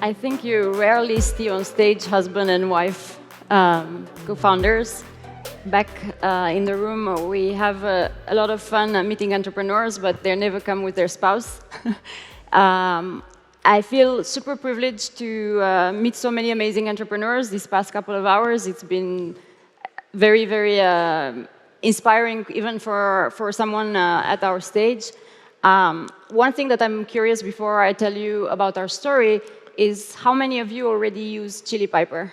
I think you rarely see on stage husband and wife co-founders. Back in the room, we have a lot of fun meeting entrepreneurs, but they never come with their spouse. I feel super privileged to meet so many amazing entrepreneurs these past couple of hours. It's been very, very inspiring, even for someone at our stage. One thing that I'm curious before I tell you about our story is how many of you already use Chili Piper?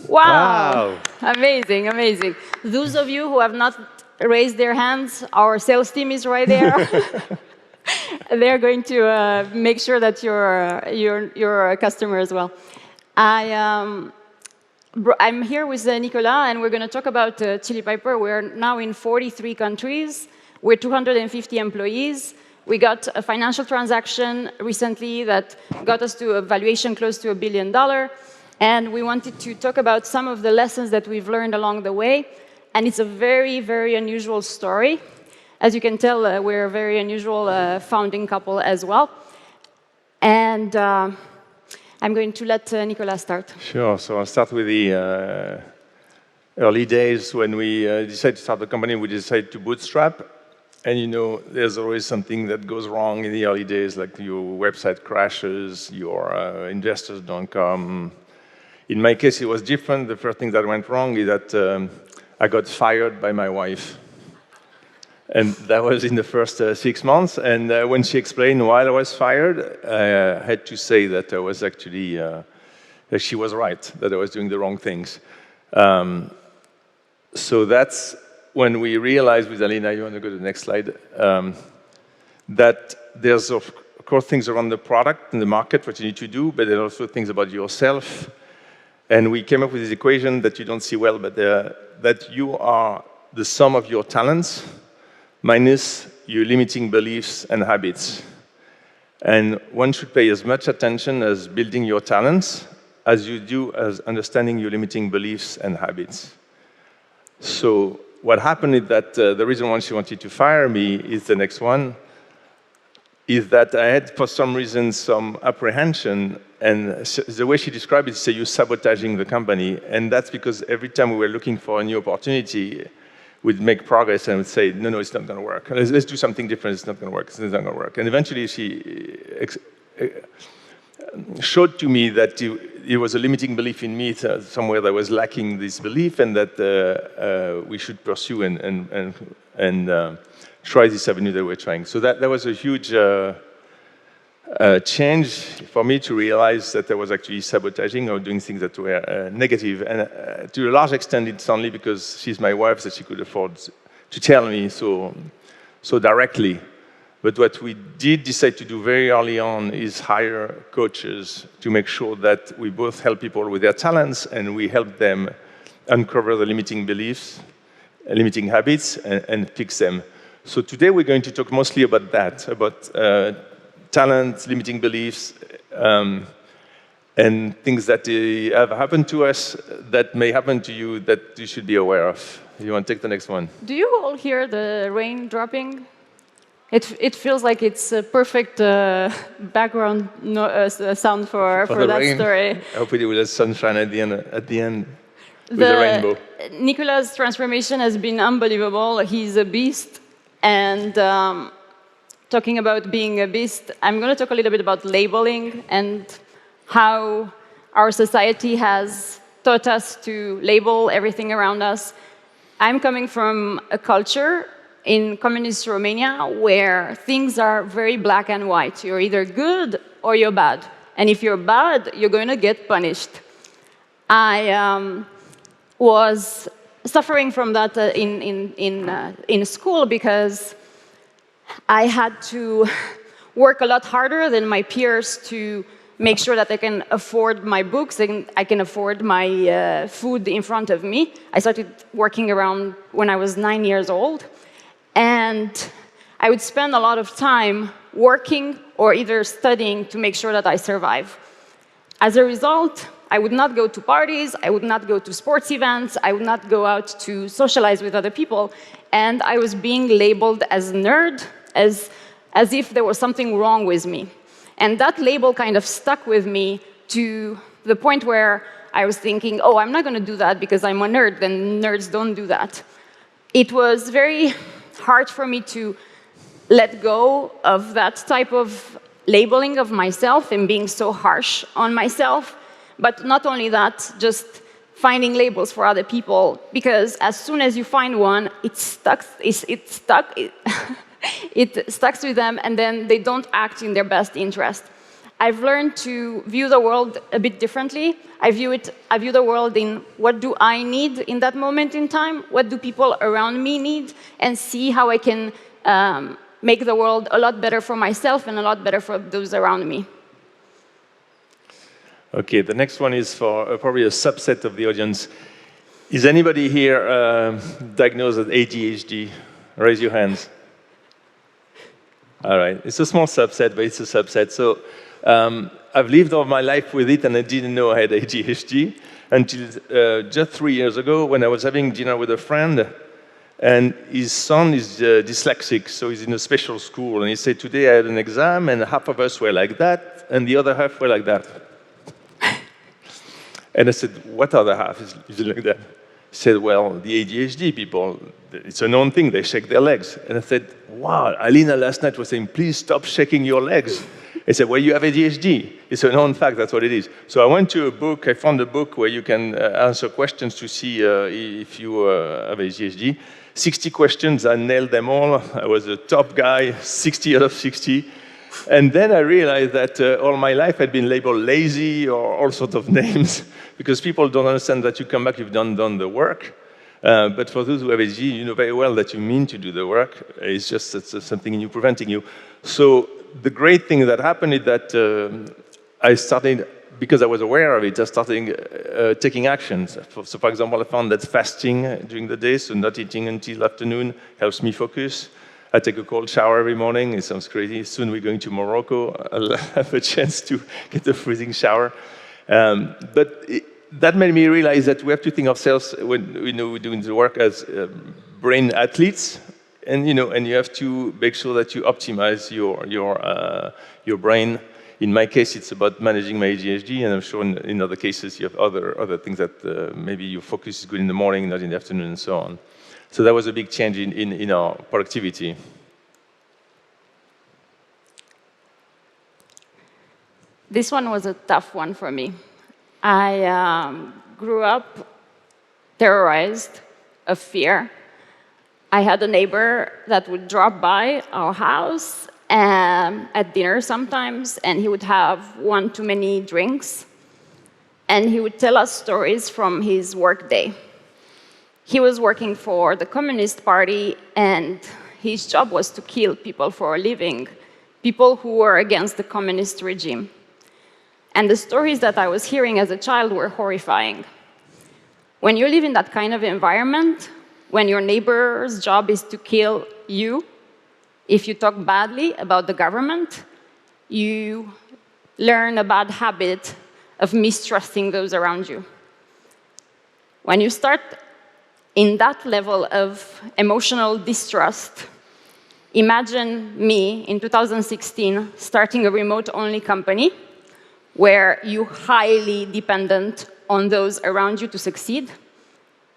Wow! Amazing, amazing. Those of you who have not raised their hands, our sales team is right there. They're going to make sure that you're a customer as well. I'm here with Nicolas, and we're going to talk about Chili Piper. We're now in 43 countries. We're 250 employees. We got a financial transaction recently that got us to a valuation close to $1 billion. And we wanted to talk about some of the lessons that we've learned along the way. And it's a very, very unusual story. As you can tell, we're a very unusual founding couple as well. And I'm going to let Nicolas start. Sure. So I'll start with the early days when we decided to start the company. We decided to bootstrap. And you know, there's always something that goes wrong in the early days, like your website crashes, your investors don't come. In my case, it was different. The first thing that went wrong is that I got fired by my wife. And that was in the first 6 months. And when she explained why I was fired, I had to say that I was actually, that she was right, that I was doing the wrong things. So that's when we realized with Alina, you want to go to the next slide, that there's, of course, things around the product and the market, what you need to do, but there are also things about yourself. And we came up with this equation that you don't see well, but that you are the sum of your talents minus your limiting beliefs and habits. And one should pay as much attention as building your talents as you do as understanding your limiting beliefs and habits. So what happened is that the reason why she wanted to fire me is the next one, is that I had, for some reason, some apprehension. And the way she described it, she said, you're sabotaging the company. And that's because every time we were looking for a new opportunity, we'd make progress and would say, no, no, it's not going to work. Let's do something different. It's not going to work. It's not going to work. And eventually, she showed to me that it was a limiting belief in me, somewhere that was lacking this belief, and that we should pursue and try this avenue that we're trying. So that was a huge change for me to realize that I was actually sabotaging or doing things that were negative. And to a large extent, it's only because she's my wife that she could afford to tell me so directly. But what we did decide to do very early on is hire coaches to make sure that we both help people with their talents and we help them uncover the limiting beliefs, limiting habits, and fix them. So today we're going to talk mostly about that, about talent, limiting beliefs, and things that have happened to us that may happen to you that you should be aware of. You want to take the next one? Do you all hear the rain dropping? It feels like it's a perfect background sound for that rain. story. Hopefully with the sunshine at the end with the rainbow. Nicolas' transformation has been unbelievable. He's a beast. And talking about being a beast, I'm going to talk a little bit about labeling and how our society has taught us to label everything around us. I'm coming from a culture in communist Romania where things are very black and white. You're either good or you're bad. And if you're bad, you're going to get punished. I was suffering from that in school because I had to work a lot harder than my peers to make sure that I can afford my books and I can afford my food in front of me. I started working around when I was 9 years old. And I would spend a lot of time working or either studying to make sure that I survive. As a result, I would not go to parties, I would not go to sports events, I would not go out to socialize with other people, and I was being labeled as a nerd, as if there was something wrong with me. And that label kind of stuck with me to the point where I was thinking, oh, I'm not going to do that because I'm a nerd, and nerds don't do that. It was very hard for me to let go of that type of labeling of myself and being so harsh on myself. But not only that, just finding labels for other people, because as soon as you find one, it stuck with them, and then they don't act in their best interest. I've learned to view the world a bit differently. I view the world in what do I need in that moment in time, what do people around me need, and see how I can make the world a lot better for myself and a lot better for those around me. Okay, the next one is for probably a subset of the audience. Is anybody here diagnosed with ADHD? Raise your hands. All right, it's a small subset, but it's a subset. So I've lived all my life with it, and I didn't know I had ADHD until just 3 years ago when I was having dinner with a friend, and his son is dyslexic, so he's in a special school, and he said, today I had an exam, and half of us were like that, and the other half were like that. And I said, what other half is like that? He said, well, the ADHD people, it's a known thing, they shake their legs. And I said, wow, Alina last night was saying, please stop shaking your legs. He said, well, you have ADHD. It's a known fact, that's what it is. So I went to a book, I found a book where you can answer questions to see if you have ADHD. 60 questions, I nailed them all. I was a top guy, 60 out of 60. And then I realized that all my life I'd been labeled lazy or all sorts of names because people don't understand that you come back, you've done the work. But for those who have ADHD, you know very well that you mean to do the work. It's just something in you preventing you. So the great thing that happened is that I started, because I was aware of it, I started taking actions. So for example, I found that fasting during the day, so not eating until afternoon, helps me focus. I take a cold shower every morning. It sounds crazy. Soon we're going to Morocco. I'll have a chance to get a freezing shower. That made me realize that we have to think of ourselves when we're doing the work as brain athletes, and you have to make sure that you optimize your brain. In my case, it's about managing my ADHD, and I'm sure in other cases you have other things that maybe your focus is good in the morning, not in the afternoon, and so on. So that was a big change in our productivity. This one was a tough one for me. I grew up terrorized of fear. I had a neighbor that would drop by our house at dinner sometimes, and he would have one too many drinks, and he would tell us stories from his work day. He was working for the Communist Party, and his job was to kill people for a living, people who were against the communist regime. And the stories that I was hearing as a child were horrifying. When you live in that kind of environment, when your neighbor's job is to kill you, if you talk badly about the government, you learn a bad habit of mistrusting those around you. When you start in that level of emotional distrust, imagine me in 2016 starting a remote-only company where you're highly dependent on those around you to succeed.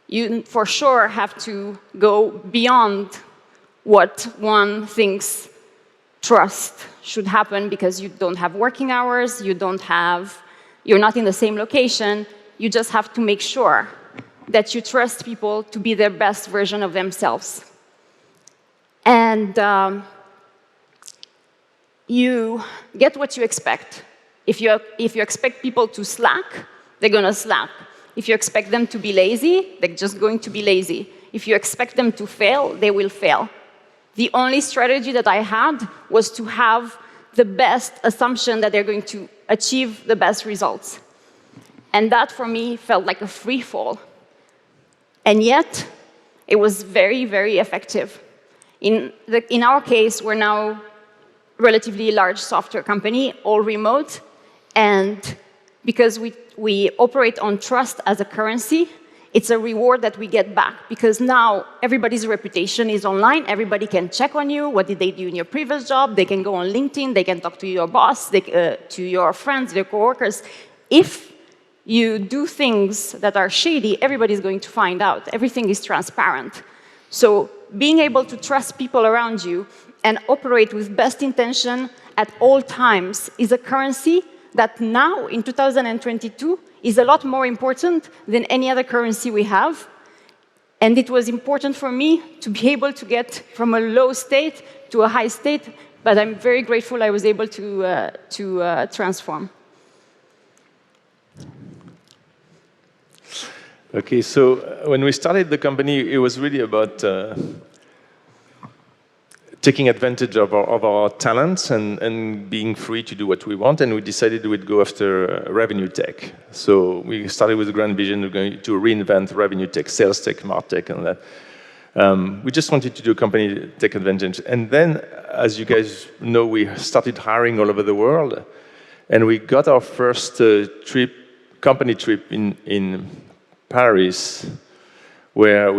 You for sure have to go beyond what one thinks trust should happen because you don't have working hours, you're not in the same location, you just have to make sure that you trust people to be their best version of themselves. And you get what you expect. If you expect people to slack, they're going to slack. If you expect them to be lazy, they're just going to be lazy. If you expect them to fail, they will fail. The only strategy that I had was to have the best assumption that they're going to achieve the best results. And that, for me, felt like a free fall. And yet, it was very, very effective. In our case, we're now a relatively large software company, all remote, and because we operate on trust as a currency, it's a reward that we get back, because now everybody's reputation is online. Everybody can check on you. What did they do in your previous job? They can go on LinkedIn. They can talk to your boss, to your friends, their coworkers. If you do things that are shady, everybody's going to find out. Everything is transparent. So being able to trust people around you and operate with best intention at all times is a currency that now, in 2022, is a lot more important than any other currency we have. And it was important for me to be able to get from a low state to a high state, but I'm very grateful I was able to transform. Okay, so when we started the company, it was really about taking advantage of our talents and being free to do what we want, and we decided we'd go after revenue tech. So we started with a grand vision of going to reinvent revenue tech, sales tech, martech, and that. We just wanted to do a company to take advantage. And then, as you guys know, we started hiring all over the world, and we got our first company trip in Paris, where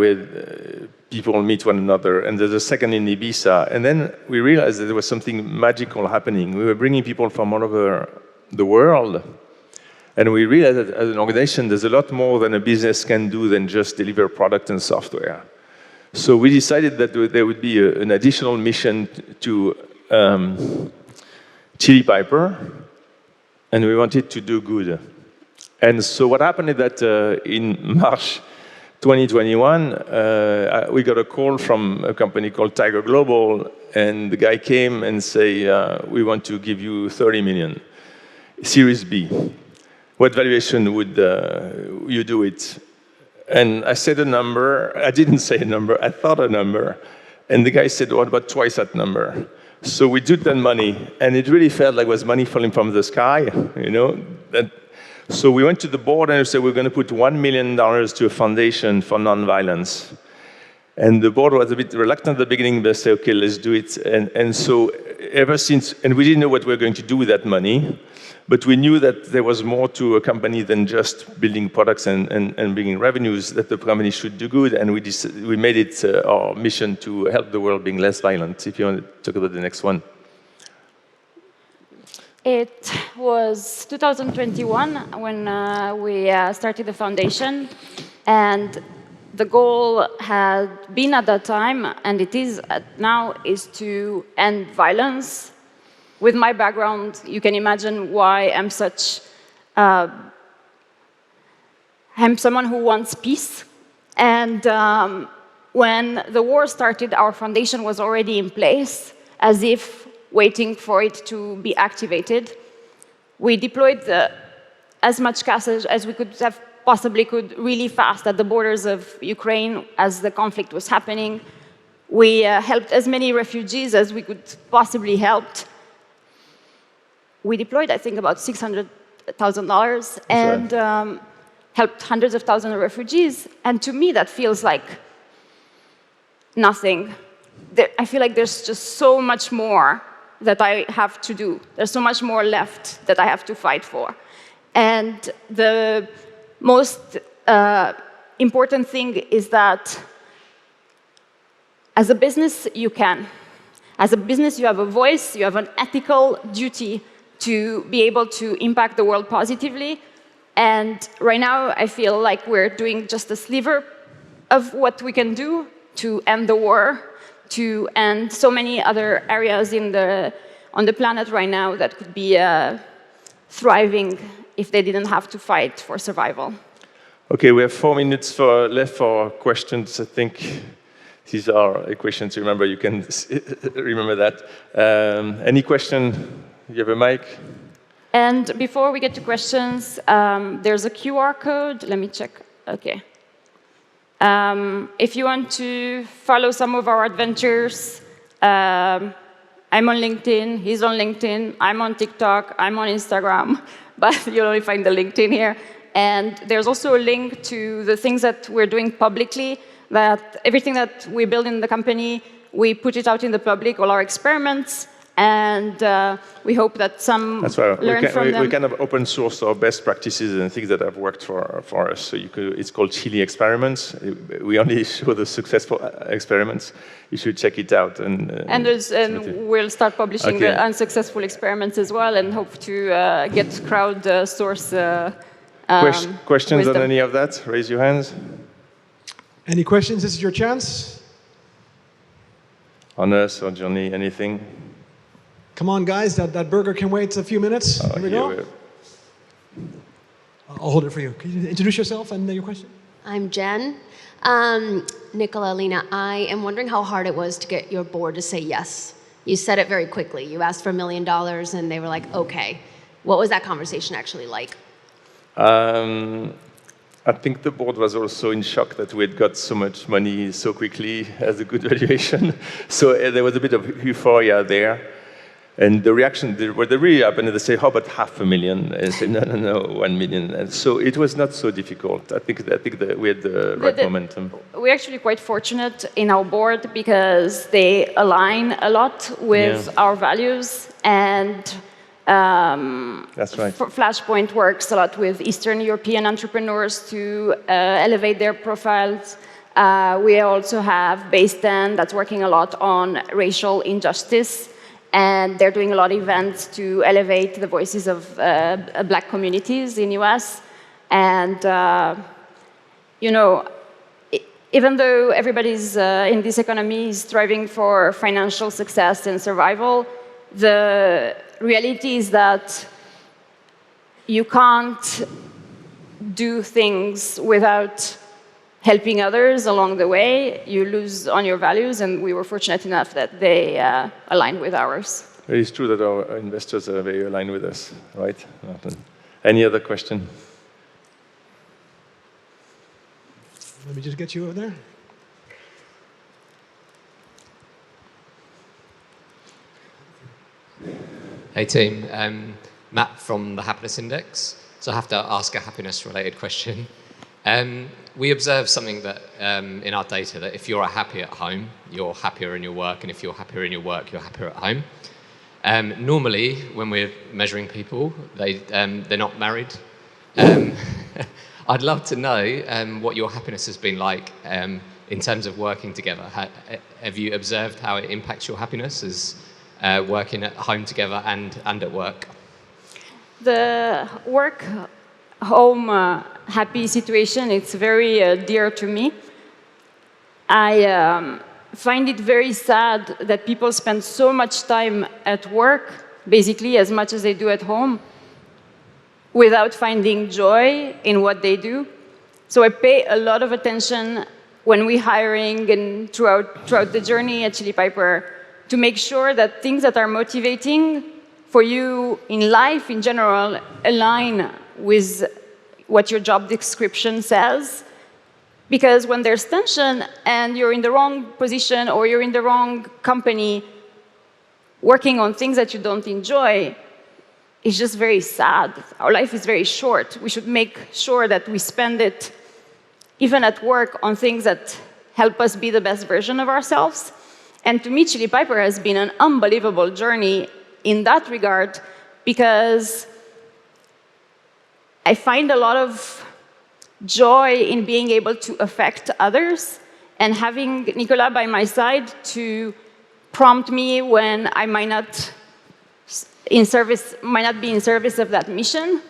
people meet one another, and there's a second in Ibiza. And then we realized that there was something magical happening. We were bringing people from all over the world, and we realized that as an organization, there's a lot more than a business can do than just deliver product and software. So we decided that there would be an additional mission to Chili Piper, and we wanted to do good. And so what happened is that in March 2021, we got a call from a company called Tiger Global, and the guy came and say, we want to give you 30 million, Series B. What valuation would you do it? And I said a number. I didn't say a number. I thought a number. And the guy said, what about twice that number? So we took that money, and it really felt like it was money falling from the sky, you know. So we went to the board and we said, we're going to put $1 million to a foundation for nonviolence. And the board was a bit reluctant at the beginning, but they said, okay, let's do it. And so ever since, and we didn't know what we were going to do with that money, but we knew that there was more to a company than just building products and bringing revenues, that the company should do good, and we made it our mission to help the world being less violent. If you want to talk about the next one. It was 2021 when we started the foundation, and the goal had been at that time, and it is now, is to end violence. With my background, you can imagine why I'm someone who wants peace. And when the war started, our foundation was already in place, as if waiting for it to be activated. We deployed as much cash as we possibly could really fast at the borders of Ukraine as the conflict was happening. We helped as many refugees as we could possibly help. We deployed, I think, about $600,000 and helped hundreds of thousands of refugees. And to me, that feels like nothing. I feel like there's just so much more that I have to do. There's so much more left that I have to fight for. And the most important thing is that as a business, you can. As a business, you have a voice, you have an ethical duty to be able to impact the world positively. And right now, I feel like we're doing just a sliver of what we can do to end the war, to end so many other areas on the planet right now that could be thriving if they didn't have to fight for survival. Okay, we have 4 minutes left for questions. I think these are questions. Remember, you can remember that. Any question? You have a mic? And before we get to questions, there's a QR code. Let me check. Okay. If you want to follow some of our adventures, I'm on LinkedIn, he's on LinkedIn, I'm on TikTok, I'm on Instagram, but you'll only find the LinkedIn here. And there's also a link to the things that we're doing publicly, that everything that we build in the company, we put it out in the public, all our experiments, And we hope that some That's right. learn from them. We kind of open source our best practices and things that have worked for us. So it's called Chili Experiments. We only show the successful experiments. You should check it out. And we'll start publishing the unsuccessful experiments as well, and hope to get crowd-source questions wisdom. on any of that? Raise your hands. Any questions? This is your chance. On us or Johnny, anything? Come on, guys. That burger can wait a few minutes. Here we go. I'll hold it for you. Can you introduce yourself and your question? I'm Jen. Nicolas Alina, I am wondering how hard it was to get your board to say yes. You said it very quickly. You asked for $1 million, and they were like, okay. What was that conversation actually like? I think the board was also in shock that we had got so much money so quickly as a good valuation. So there was a bit of euphoria there. And the reaction, what they really happened, they say, how about $500,000? And I say, no, 1 million. And so it was not so difficult. I think that we had the right momentum. We're actually quite fortunate in our board because they align a lot with our values, and that's right. Flashpoint works a lot with Eastern European entrepreneurs to elevate their profiles. We also have Baystand that's working a lot on racial injustice, and they're doing a lot of events to elevate the voices of black communities in US. And, even though everybody's in this economy is striving for financial success and survival, the reality is that you can't do things without helping others along the way. You lose on your values, and we were fortunate enough that they aligned with ours. It is true that our investors are very aligned with us, right? Any other question? Let me just get you over there. Hey team, Matt from the Happiness Index. So I have to ask a happiness-related question. We observe something that in our data, that if you're happy at home, you're happier in your work, and if you're happier in your work, you're happier at home. Normally, when we're measuring people, they're not married. I'd love to know what your happiness has been like in terms of working together. Have you observed how it impacts your happiness as working at home together and at work? The work-home happy situation, it's very dear to me. I find it very sad that people spend so much time at work, basically as much as they do at home, without finding joy in what they do. So I pay a lot of attention when we're hiring and throughout the journey at Chili Piper to make sure that things that are motivating for you in life in general align with what your job description says. Because when there's tension and you're in the wrong position or you're in the wrong company working on things that you don't enjoy, it's just very sad. Our life is very short. We should make sure that we spend it, even at work, on things that help us be the best version of ourselves. And to me, Chili Piper has been an unbelievable journey in that regard, because I find a lot of joy in being able to affect others and having Nicolas by my side to prompt me when I might not be in service of that mission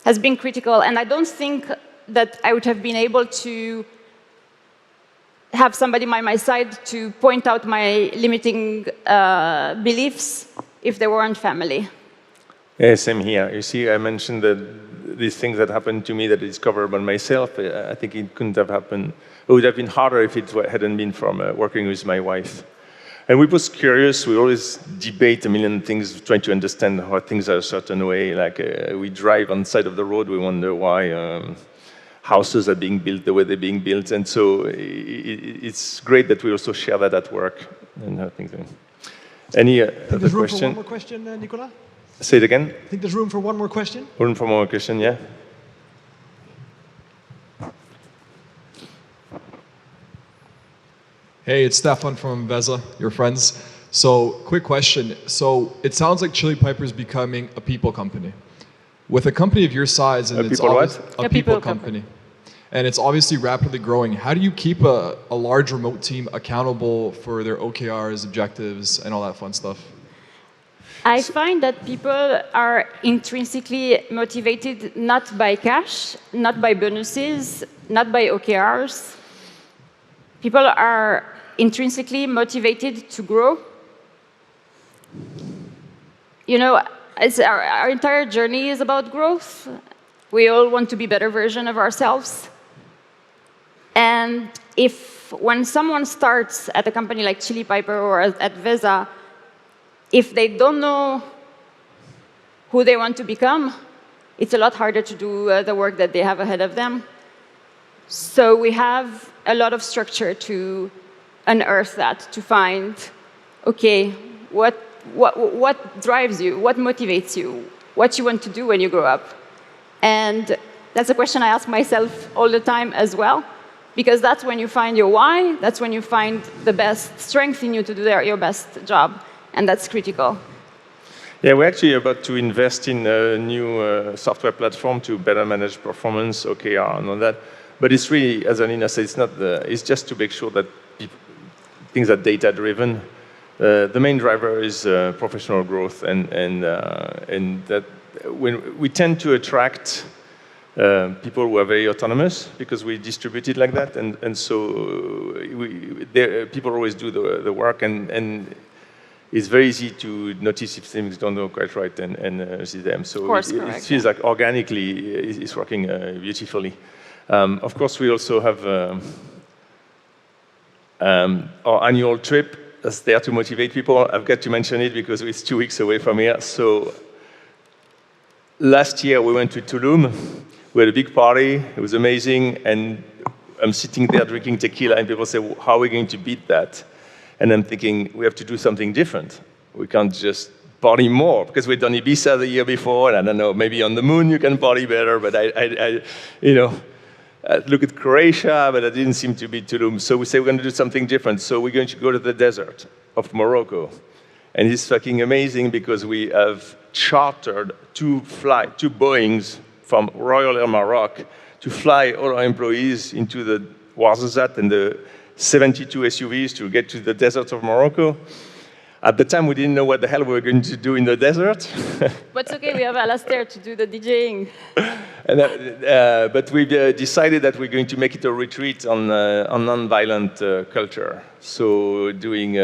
has been critical. And I don't think that I would have been able to have somebody by my side to point out my limiting beliefs if they weren't family. Yeah, same here. You see, I mentioned that these things that happened to me that I discovered about myself, I think it couldn't have happened. It would have been harder if it hadn't been from working with my wife. And we're both curious. We always debate a million things, trying to understand how things are a certain way. Like we drive on the side of the road, we wonder why houses are being built the way they're being built. And so it's great that we also share that at work. And I think any other question? There's room for one more question, Nicolas? Say it again. I think there's room for one more question. Room for one more question, yeah. Hey, it's Stefan from Vezla, your friends. So, quick question. So, it sounds like Chili Piper is becoming a people company. With a company of your size, and it's A people company. And it's obviously rapidly growing. How do you keep a large remote team accountable for their OKRs, objectives, and all that fun stuff? I find that people are intrinsically motivated not by cash, not by bonuses, not by OKRs. People are intrinsically motivated to grow. You know, our entire journey is about growth. We all want to be a better version of ourselves. And when someone starts at a company like Chili Piper or at Vesa, if they don't know who they want to become, it's a lot harder to do the work that they have ahead of them. So we have a lot of structure to unearth that, to find, okay, what drives you, what motivates you, what you want to do when you grow up. And that's a question I ask myself all the time as well, because that's when you find your why, that's when you find the best strength in you to do your best job. And that's critical. Yeah, we're actually about to invest in a new software platform to better manage performance, OKR, and all that. But it's really, as Alina said, it's just to make sure that things are data-driven. The main driver is professional growth, and that when we tend to attract people who are very autonomous because we distribute it like that, and so people always do the work, and it's very easy to notice if things don't go quite right and see them. So it feels like organically it's working beautifully. Of course, we also have our annual trip that's there to motivate people. I've got to mention it because it's 2 weeks away from here. So last year we went to Tulum. We had a big party. It was amazing. And I'm sitting there drinking tequila, and people say, well, how are we going to beat that? And I'm thinking, we have to do something different. We can't just party more, because we've done Ibiza the year before, and I don't know, maybe on the moon you can party better, but I look at Croatia, but I didn't seem to be Tulum. So we say we're going to do something different. So we're going to go to the desert of Morocco. And it's fucking amazing because we have chartered two Boeings from Royal Air Maroc to fly all our employees into the Ouarzazate and the 72 SUVs to get to the desert of Morocco. At the time, we didn't know what the hell we were going to do in the desert. But it's okay, we have Alastair to do the DJing. But we decided that we're going to make it a retreat on non-violent culture. So doing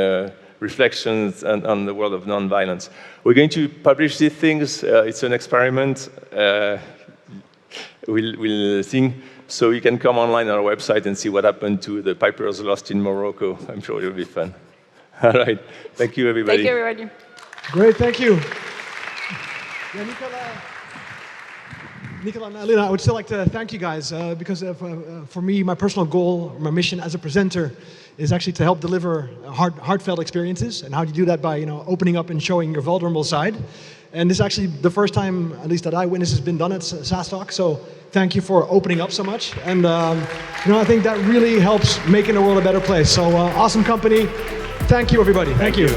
reflections on the world of non-violence. We're going to publish these things. It's an experiment. We'll think. So you can come online on our website and see what happened to the Pipers lost in Morocco. I'm sure it'll be fun. All right. Thank you, everybody. Thank you, everybody. Great, thank you. Yeah, Nicolas and Alina, I would still like to thank you guys because for me, my personal goal, my mission as a presenter is actually to help deliver heartfelt experiences. And how do you do that? By opening up and showing your vulnerable side. And this is actually the first time, at least that I witness, has been done at SaaStock. So thank you for opening up so much. And I think that really helps making the world a better place. So awesome company. Thank you, everybody. Thank you.